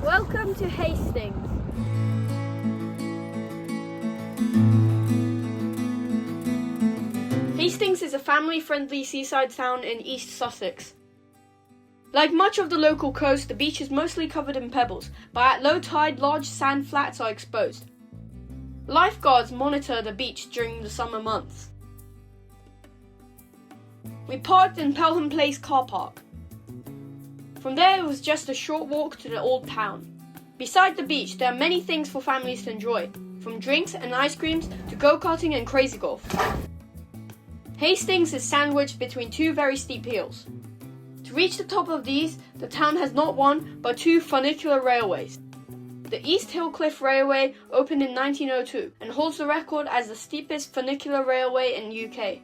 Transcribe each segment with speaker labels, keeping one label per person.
Speaker 1: Welcome to Hastings. Hastings is a family-friendly seaside town in East Sussex. Like much of the local coast, the beach is mostly covered in pebbles, but at low tide, large sand flats are exposed. Lifeguards monitor the beach during the summer months. We parked in Pelham Place car park. From there, it was just a short walk to the old town. Beside the beach, there are many things for families to enjoy, from drinks and ice creams to go-karting and crazy golf. Hastings is sandwiched between two very steep hills. To reach the top of these, the town has not one, but two funicular railways. The East Hill Cliff Railway opened in 1902 and holds the record as the steepest funicular railway in UK.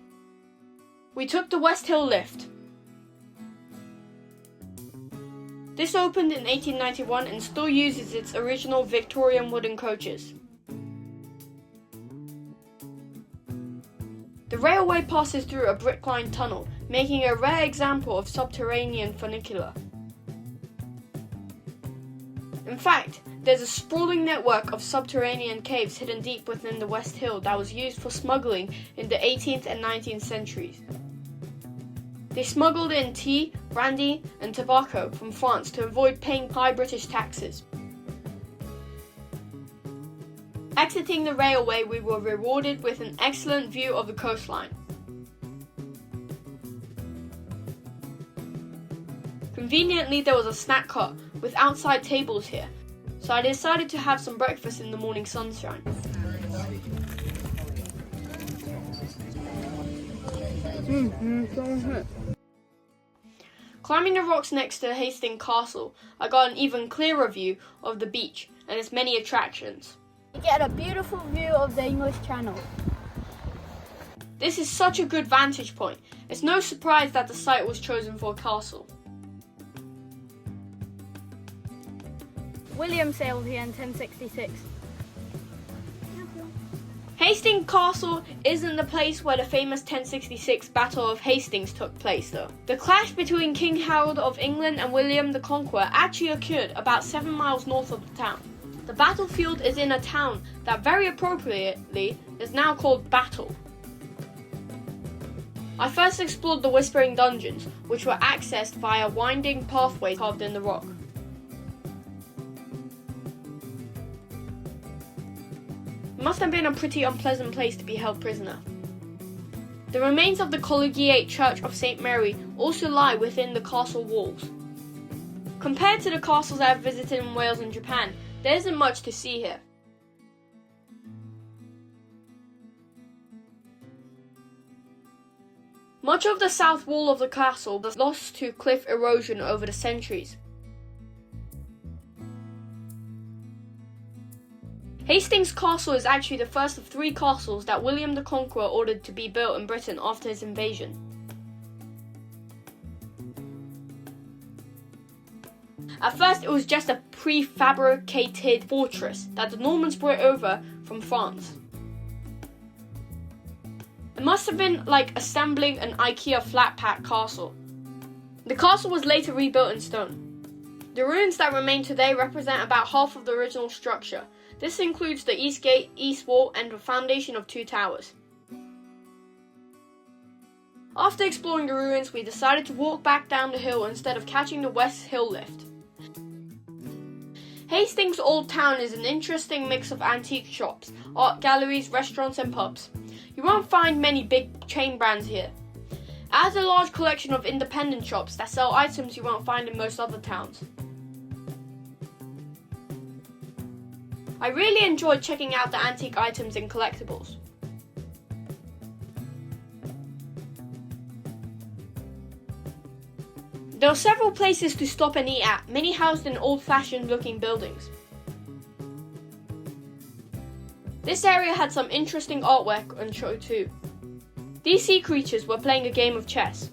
Speaker 1: We took the West Hill lift. This opened in 1891 and still uses its original Victorian wooden coaches. The railway passes through a brick-lined tunnel, making a rare example of subterranean funicular. In fact, there's a sprawling network of subterranean caves hidden deep within the West Hill that was used for smuggling in the 18th and 19th centuries. They smuggled in tea, brandy, and tobacco from France to avoid paying high British taxes. Exiting the railway, we were rewarded with an excellent view of the coastline. Conveniently, there was a snack cart with outside tables here, so I decided to have some breakfast in the morning sunshine. Climbing the rocks next to Hastings Castle, I got an even clearer view of the beach and its many attractions.
Speaker 2: You get a beautiful view of the English Channel.
Speaker 1: This is such a good vantage point. It's no surprise that the site was chosen for a castle.
Speaker 2: William sailed here in 1066.
Speaker 1: Hastings Castle isn't the place where the famous 1066 Battle of Hastings took place though. The clash between King Harold of England and William the Conqueror actually occurred about 7 miles north of the town. The battlefield is in a town that very appropriately is now called Battle. I first explored the Whispering Dungeons, which were accessed via winding pathways carved in the rock. It must have been a pretty unpleasant place to be held prisoner. The remains of the Collegiate Church of St. Mary also lie within the castle walls. Compared to the castles I have visited in Wales and Japan, there isn't much to see here. Much of the south wall of the castle was lost to cliff erosion over the centuries. Hastings Castle is actually the first of 3 castles that William the Conqueror ordered to be built in Britain after his invasion. At first, it was just a prefabricated fortress that the Normans brought over from France. It must have been like assembling an IKEA flat-pack castle. The castle was later rebuilt in stone. The ruins that remain today represent about half of the original structure. This includes the east gate, east wall, and the foundation of 2 towers. After exploring the ruins, we decided to walk back down the hill instead of catching the West Hill lift. Hastings Old Town is an interesting mix of antique shops, art galleries, restaurants, and pubs. You won't find many big chain brands here. It has a large collection of independent shops that sell items you won't find in most other towns. I really enjoyed checking out the antique items and collectibles. There are several places to stop and eat at, many housed in old-fashioned looking buildings. This area had some interesting artwork on show too. These sea creatures were playing a game of chess.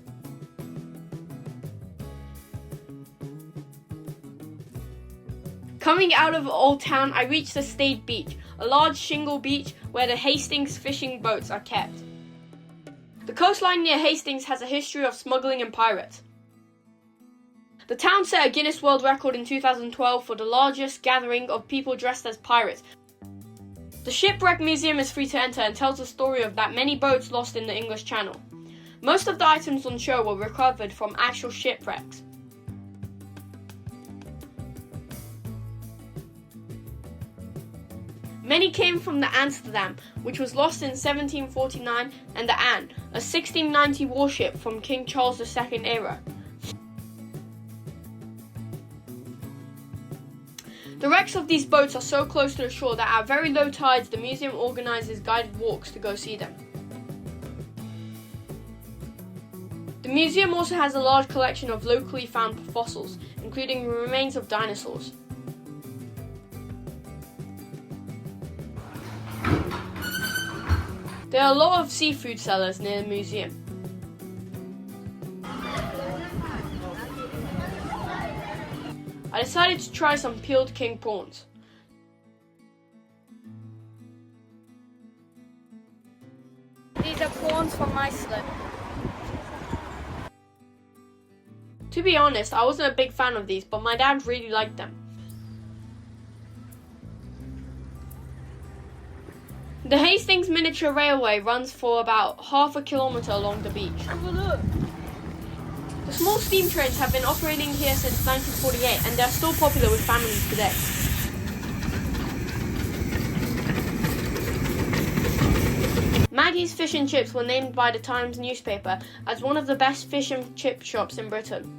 Speaker 1: Coming out of Old Town, I reached the Stade Beach, a large shingle beach where the Hastings fishing boats are kept. The coastline near Hastings has a history of smuggling and pirates. The town set a Guinness World Record in 2012 for the largest gathering of people dressed as pirates. The Shipwreck Museum is free to enter and tells the story of that many boats lost in the English Channel. Most of the items on show were recovered from actual shipwrecks. Many came from the Amsterdam, which was lost in 1749, and the Anne, a 1690 warship from King Charles II era. The wrecks of these boats are so close to the shore that at very low tides the museum organises guided walks to go see them. The museum also has a large collection of locally found fossils, including remains of dinosaurs. There are a lot of seafood sellers near the museum. I decided to try some peeled king prawns.
Speaker 2: These are prawns from Iceland.
Speaker 1: To be honest, I wasn't a big fan of these, but my dad really liked them. The Hastings Miniature Railway runs for about half a kilometre along the beach.
Speaker 2: Have a look.
Speaker 1: The small steam trains have been operating here since 1948 and they're still popular with families today. Maggie's Fish and Chips were named by the Times newspaper as one of the best fish and chip shops in Britain.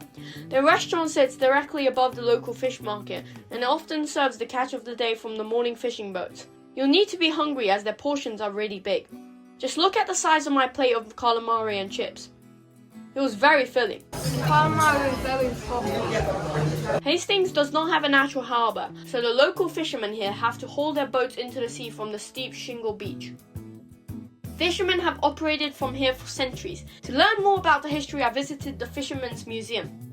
Speaker 1: The restaurant sits directly above the local fish market and it often serves the catch of the day from the morning fishing boats. You'll need to be hungry as their portions are really big. Just look at the size of my plate of calamari and chips. It was very filling.
Speaker 2: Calamari is very soft.
Speaker 1: Hastings does not have a natural harbour, so the local fishermen here have to haul their boats into the sea from the steep shingle beach. Fishermen have operated from here for centuries. To learn more about the history, I visited the Fisherman's Museum.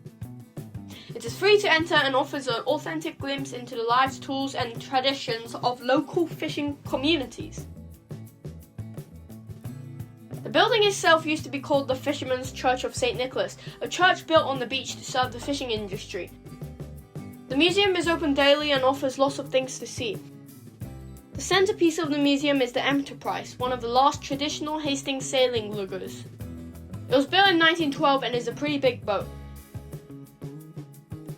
Speaker 1: It is free to enter and offers an authentic glimpse into the lives, tools and traditions of local fishing communities. The building itself used to be called the Fisherman's Church of St. Nicholas, a church built on the beach to serve the fishing industry. The museum is open daily and offers lots of things to see. The centerpiece of the museum is the Enterprise, one of the last traditional Hastings sailing luggers. It was built in 1912 and is a pretty big boat.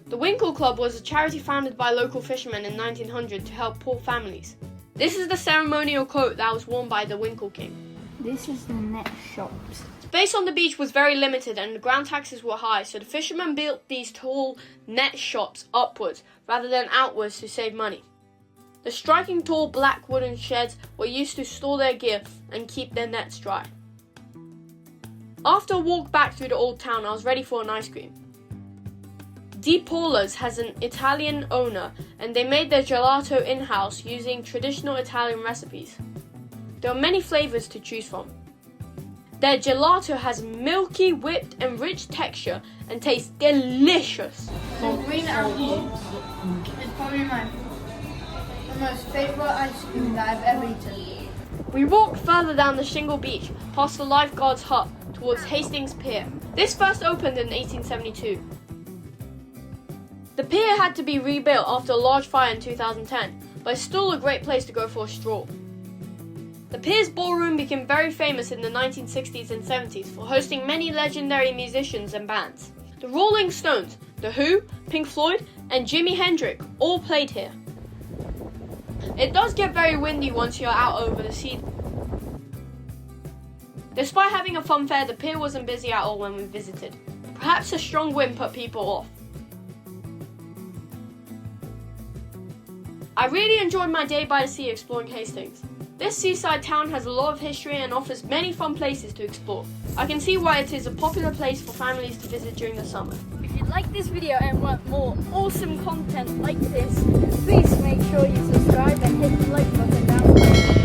Speaker 1: The Winkle Club was a charity founded by local fishermen in 1900 to help poor families. This is the ceremonial coat that was worn by the Winkle King.
Speaker 2: This is the net shops.
Speaker 1: Space on the beach was very limited and the ground taxes were high, so the fishermen built these tall net shops upwards rather than outwards to save money. The striking tall black wooden sheds were used to store their gear and keep their nets dry. After a walk back through the old town, I was ready for an ice cream. Pola's has an Italian owner and they made their gelato in-house using traditional Italian recipes. There are many flavours to choose from. Their gelato has milky, whipped and rich texture and tastes delicious.
Speaker 2: The green apple is probably my most favourite ice cream that I've ever eaten.
Speaker 1: We walked further down the shingle beach, past the lifeguard's hut, towards Hastings Pier. This first opened in 1872. The pier had to be rebuilt after a large fire in 2010, but it's still a great place to go for a stroll. The pier's ballroom became very famous in the 1960s and 70s for hosting many legendary musicians and bands. The Rolling Stones, The Who, Pink Floyd, and Jimi Hendrix all played here. It does get very windy once you're out over the sea. Despite having a fun fair, the pier wasn't busy at all when we visited. Perhaps a strong wind put people off. I really enjoyed my day by the sea exploring Hastings. This seaside town has a lot of history and offers many fun places to explore. I can see why it is a popular place for families to visit during the summer.
Speaker 2: If you like this video and want more awesome content like this, please make sure you subscribe and hit the like button down below.